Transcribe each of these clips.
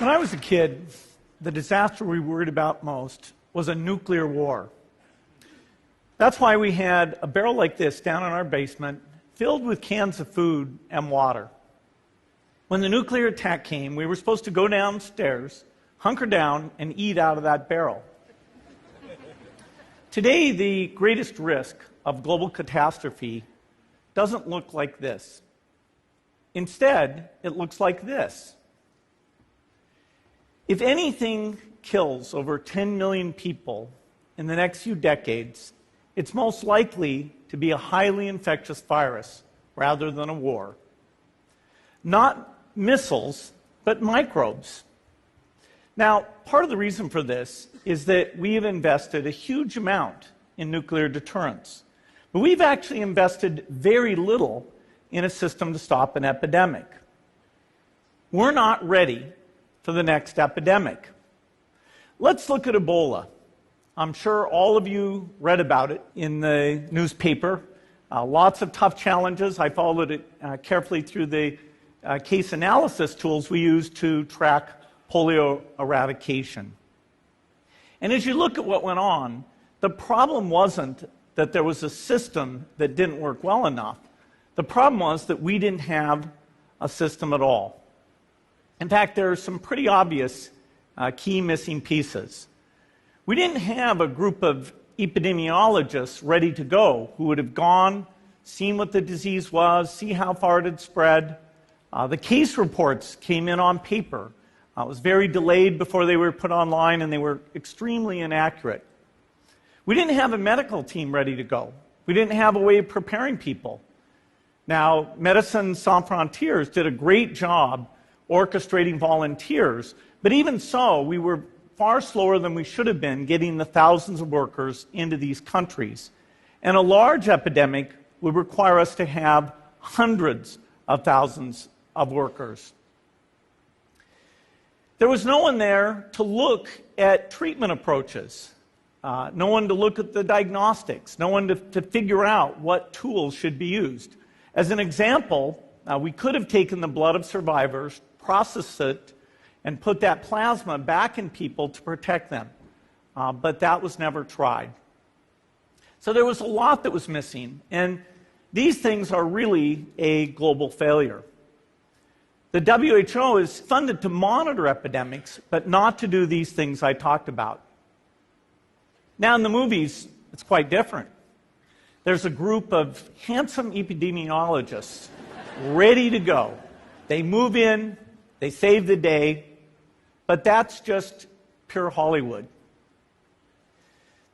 When I was a kid, the disaster we worried about most was a nuclear war. That's why we had a barrel like this down in our basement filled with cans of food and water. When the nuclear attack came, we were supposed to go downstairs, hunker down, and eat out of that barrel. Today, the greatest risk of global catastrophe doesn't look like this. Instead, it looks like this. If anything kills over 10 million people in the next few decades, it's most likely to be a highly infectious virus rather than a war. Not missiles, but microbes. Now, part of the reason for this is that we have invested a huge amount in nuclear deterrence. But we've actually invested very little in a system to stop an epidemic. We're not ready for the next epidemic. Let's look at Ebola. I'm sure all of you read about it in the newspaper. Lots of tough challenges. I followed it carefully through the case analysis tools we use to track polio eradication. And as you look at what went on, the problem wasn't that there was a system that didn't work well enough. The problem was that we didn't have a system at all. In fact, there are some pretty obvious key missing pieces. We didn't have a group of epidemiologists ready to go who would have gone, seen what the disease was, see how far it had spread. The case reports came in on paper. It was very delayed before they were put online, and they were extremely inaccurate. We didn't have a medical team ready to go. We didn't have a way of preparing people. Now, Médecins Sans Frontières did a great job orchestrating volunteers, but even so, we were far slower than we should have been getting the thousands of workers into these countries. And a large epidemic would require us to have hundreds of thousands of workers. There was no one there to look at treatment approaches, no one to look at the diagnostics, no one to figure out what tools should be used. As an example, we could have taken the blood of survivors, processed it, and put that plasma back in people to protect them. But that was never tried. So there was a lot that was missing, and these things are really a global failure. The WHO is funded to monitor epidemics, but not to do these things I talked about. Now, in the movies, it's quite different. There's a group of handsome epidemiologists ready to go. They move in, they save the day, but that's just pure Hollywood.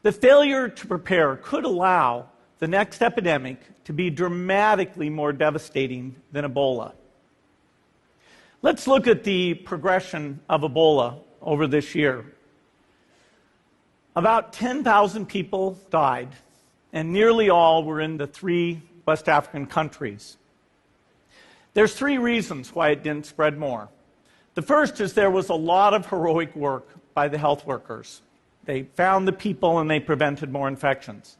The failure to prepare could allow the next epidemic to be dramatically more devastating than Ebola. Let's look at the progression of Ebola over this year. About 10,000 people died, and nearly all were in the 3 West African countries. There's 3 reasons why it didn't spread more. The first is there was a lot of heroic work by the health workers. They found the people and they prevented more infections.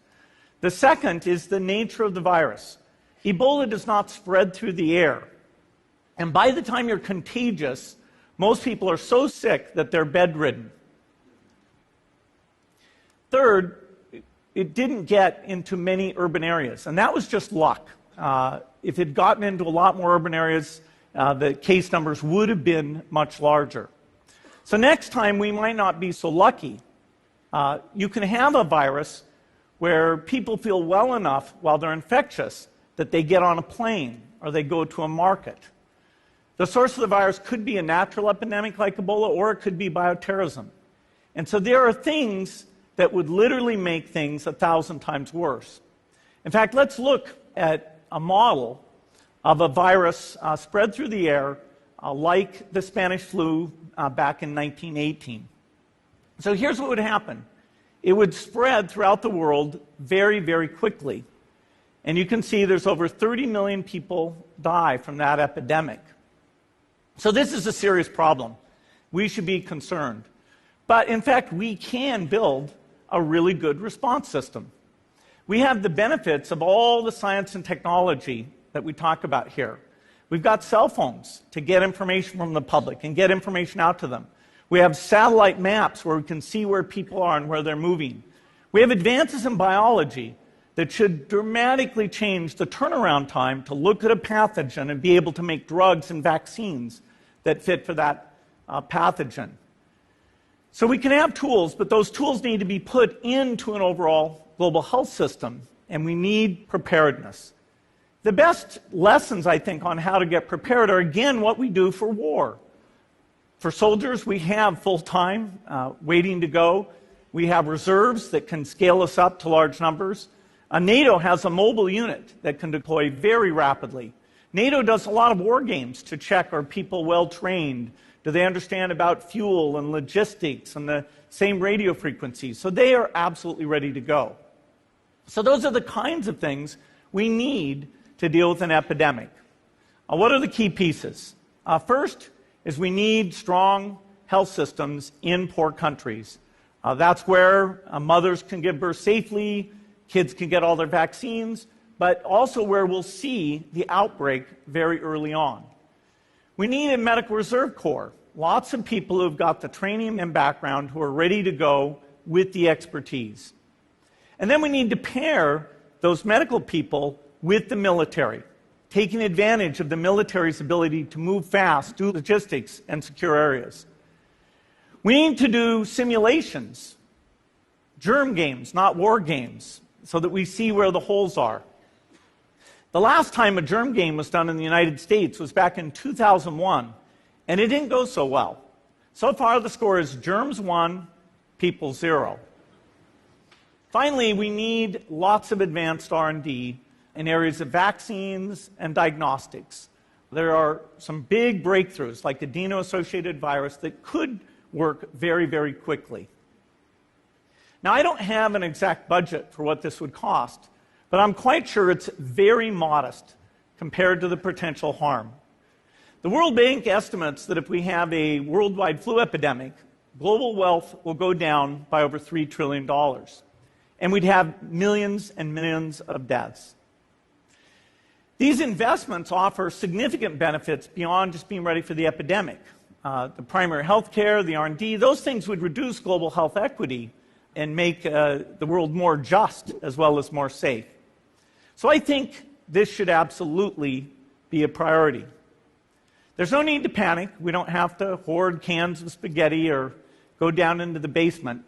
The second is the nature of the virus. Ebola does not spread through the air. And by the time you're contagious, most people are so sick that they're bedridden. Third, it didn't get into many urban areas, and that was just luck. If it had gotten into a lot more urban areas, the case numbers would have been much larger. So next time, we might not be so lucky. You can have a virus where people feel well enough while they're infectious that they get on a plane or they go to a market. The source of the virus could be a natural epidemic like Ebola, or it could be bioterrorism. And so there are things that would literally make things 1,000 times worse. In fact, let's look at a model of a virus spread through the air like the Spanish flu back in 1918. So here's what would happen. It would spread throughout the world very, very quickly. And you can see there's over 30 million people die from that epidemic. So this is a serious problem. We should be concerned. But in fact, we can build a really good response system. We have the benefits of all the science and technology that we talk about here. We've got cell phones to get information from the public and get information out to them. We have satellite maps where we can see where people are and where they're moving. We have advances in biology that should dramatically change the turnaround time to look at a pathogen and be able to make drugs and vaccines that fit for that pathogen. So we can have tools, but those tools need to be put into an overall global health system, and we need preparedness. The best lessons, I think, on how to get prepared are, again, what we do for war. For soldiers, we have full-time waiting to go. We have reserves that can scale us up to large numbers. NATO has a mobile unit that can deploy very rapidly. NATO does a lot of war games to check, are people well-trained? Do they understand about fuel and logistics and the same radio frequencies? So they are absolutely ready to go. So those are the kinds of things we need to deal with an epidemic. What are the key pieces? First is we need strong health systems in poor countries. That's where mothers can give birth safely, kids can get all their vaccines, but also where we'll see the outbreak very early on. We need a medical reserve corps. Lots of people who've got the training and background who are ready to go with the expertise. And then we need to pair those medical people with the military, taking advantage of the military's ability to move fast, do logistics, and secure areas. We need to do simulations, germ games, not war games, so that we see where the holes are. The last time a germ game was done in the United States was back in 2001, and it didn't go so well. So far, the score is germs 1, people 0. Finally, we need lots of advanced R&D in areas of vaccines and diagnostics. There are some big breakthroughs, like the adeno-associated virus, that could work very, very quickly. Now, I don't have an exact budget for what this would cost, but I'm quite sure it's very modest compared to the potential harm. The World Bank estimates that if we have a worldwide flu epidemic, global wealth will go down by over $3 trillion, and we'd have millions and millions of deaths. These investments offer significant benefits beyond just being ready for the epidemic. The primary health care, the R&D, those things would reduce global health equity and make the world more just as well as more safe. So I think this should absolutely be a priority. There's no need to panic. We don't have to hoard cans of spaghetti or go down into the basement.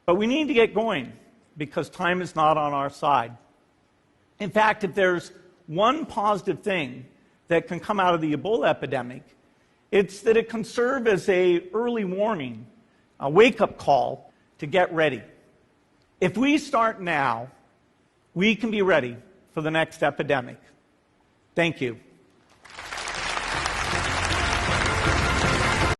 But we need to get going because time is not on our side. In fact, if there's one positive thing that can come out of the Ebola epidemic, it's that it can serve as an early warning, a wake-up call to get ready. If we start now, we can be ready for the next epidemic. Thank you.